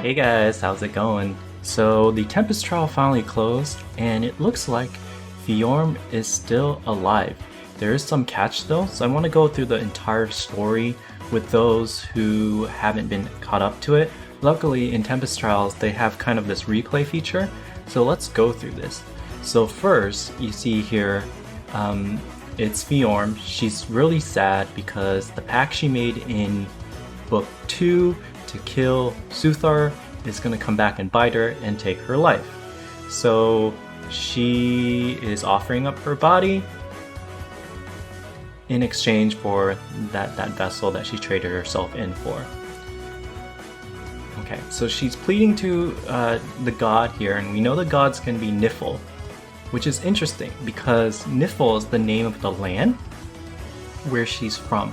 Hey guys, how's it going? So the Tempest trial finally closed, and it looks like Fjorm is still alive. There is some catch though, so I want to go through the entire story with those who haven't been caught up to it. Luckily, in Tempest Trials, they have kind of this replay feature, so let's go through this. So first, you see here, it's Fjorm. She's really sad because the pact she made in Book 2 to kill Suthar is going to come back and bite her and take her life. So she is offering up her body in exchange for that vessel that she traded herself in for. Okay, so she's pleading to the god here, and we know the gods can be Nifl, which is interesting because Nifl is the name of the land where she's from.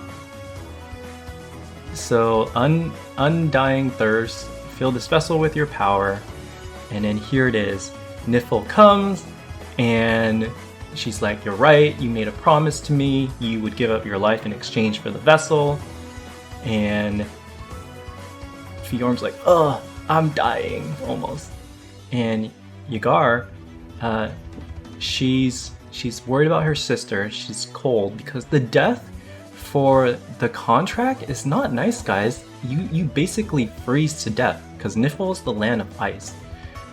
So undying thirst, fill this vessel with your power, and then here it is. Nifl comes and she's like, you're right, you made a promise to me, you would give up your life in exchange for the vessel. And Fjorm's like, oh, I'm dying almost. And Yagar, she's worried about her sister. She's cold because the death for the contract is not nice, guys. You basically freeze to death because Nifl is the land of ice.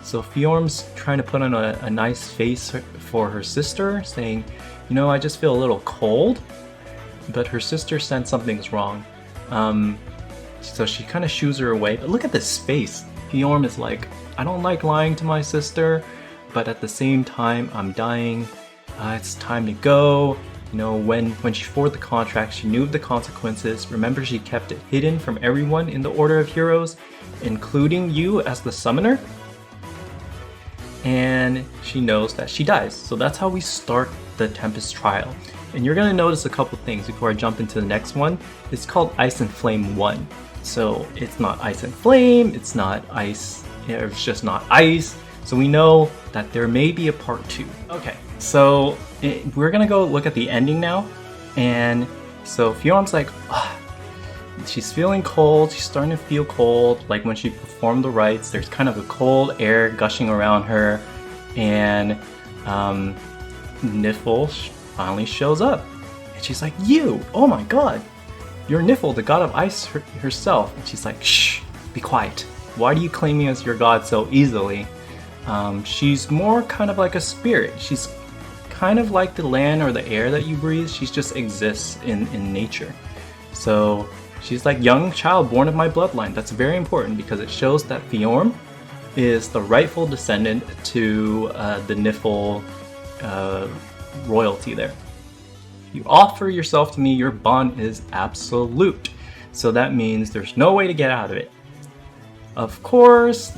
So Fjorm's trying to put on a nice face for her sister, saying, you know, I just feel a little cold. But her sister sensed something's wrong. So she kind of shoos her away. But look at this face. Fjorm is like, I don't like lying to my sister, but at the same time, I'm dying. It's time to go. You know, when she forged the contract, she knew of the consequences. Remember, she kept it hidden from everyone in the Order of Heroes, including you as the summoner. And she knows that she dies. So that's how we start the Tempest trial. And you're going to notice a couple things before I jump into the next one. It's called Ice and Flame 1. So it's not Ice and Flame, it's not Ice, it's just not Ice. So we know that there may be a part 2. Okay, so we're gonna go look at the ending now. And so Fjorm's like, she's feeling cold, she's starting to feel cold. Like when she performed the rites, there's kind of a cold air gushing around her. And Nifl finally shows up. And she's like, you, oh my god, you're Nifl, the god of ice herself. And she's like, shh, be quiet. Why do you claim me as your god so easily? She's more kind of like a spirit. She's kind of like the land or the air that you breathe. She just exists in nature. So she's like young child born of my bloodline. That's very important because it shows that Fjorm is the rightful descendant to the Nifl royalty there. You offer yourself to me, your bond is absolute. So that means there's no way to get out of it. Of course,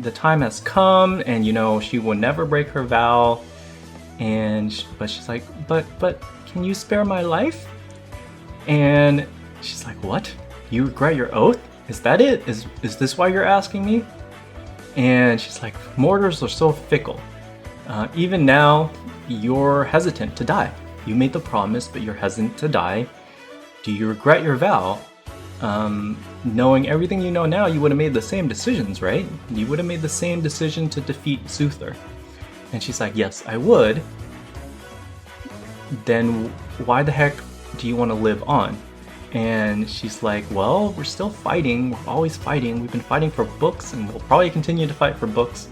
the time has come, and you know she will never break her vow. But she's like, but can you spare my life? And she's like, what? You regret your oath? Is that it? Is this why you're asking me? And she's like, mortals are so fickle. Even now, you're hesitant to die. You made the promise, but you're hesitant to die. Do you regret your vow? Knowing everything you know now, you would have made the same decisions, right? You would have made the same decision to defeat Suthar. And she's like, yes, I would. Then why the heck do you want to live on? And she's like, well, we're still fighting. We're always fighting. We've been fighting for books, and we'll probably continue to fight for books.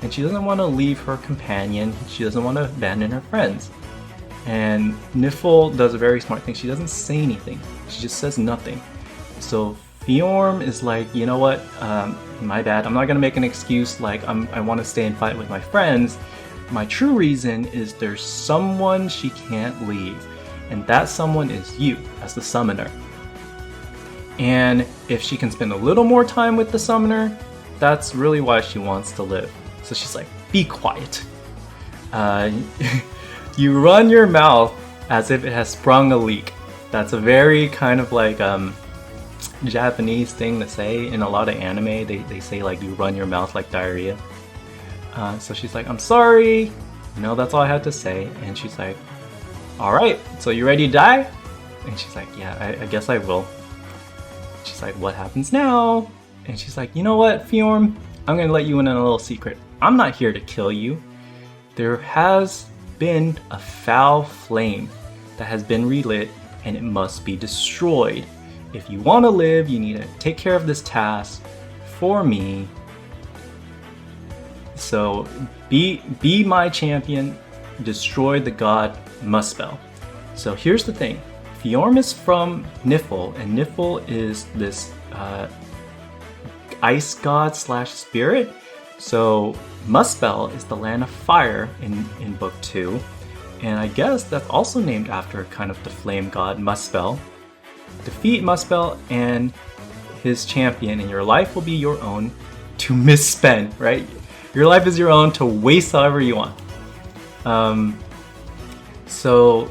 And she doesn't want to leave her companion. She doesn't want to abandon her friends. And Nifl does a very smart thing. She doesn't say anything. She just says nothing. So Fjorm is like, you know what, my bad. I'm not going to make an excuse like I want to stay and fight with my friends. My true reason is there's someone she can't leave. And that someone is you, as the summoner. And if she can spend a little more time with the summoner, that's really why she wants to live. So she's like, be quiet. You run your mouth as if it has sprung a leak. That's a very kind of like Japanese thing to say. In a lot of anime, they say like you run your mouth like diarrhea. So she's like, I'm sorry. You know, that's all I had to say. And she's like, alright, so you ready to die? And she's like, yeah, I guess I will. She's like, what happens now? And she's like, you know what, Fjorm? I'm gonna let you in on a little secret. I'm not here to kill you. There has been a foul flame that has been relit, and it must be destroyed. If you want to live, you need to take care of this task for me. So be my champion, destroy the god Múspell. So here's the thing. Fjorm is from Nifl, and Nifl is this ice god slash spirit. So Múspell is the land of fire in book 2. And I guess that's also named after kind of the flame god Múspell. Defeat Múspell and his champion, and your life will be your own to misspend, right? Your life is your own to waste however you want. So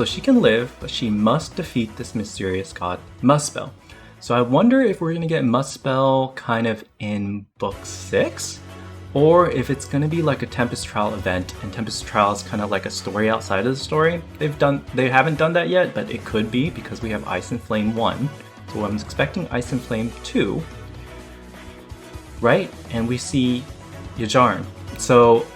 she can live, but she must defeat this mysterious god Múspell. So I wonder if we're gonna get Múspell kind of in book 6, or if it's gonna be like a Tempest Trial event, and Tempest Trial is kind of like a story outside of the story. They haven't done that yet, but it could be because we have Ice and Flame 1. So I'm expecting Ice and Flame 2, right? And we see Yajarn. So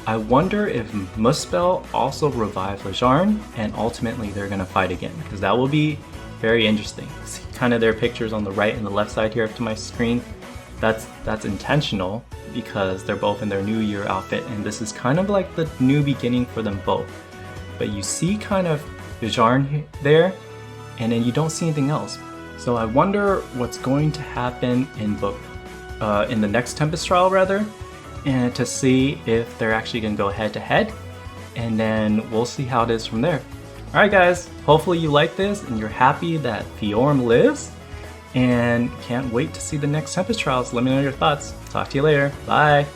I wonder if Múspell also revives Yajarn, and ultimately they're gonna fight again, because that will be very interesting. See kind of their pictures on the right and the left side here up to my screen. That's intentional because they're both in their New Year outfit, and this is kind of like the new beginning for them both. But you see kind of Yajarn there, and then you don't see anything else. So I wonder what's going to happen in the next Tempest Trial rather, and to see if they're actually going to go head to head, and then we'll see how it is from there. Alright guys, hopefully you like this and you're happy that Fjorm lives, and can't wait to see the next Tempest Trials. Let me know your thoughts. Talk to you later. Bye!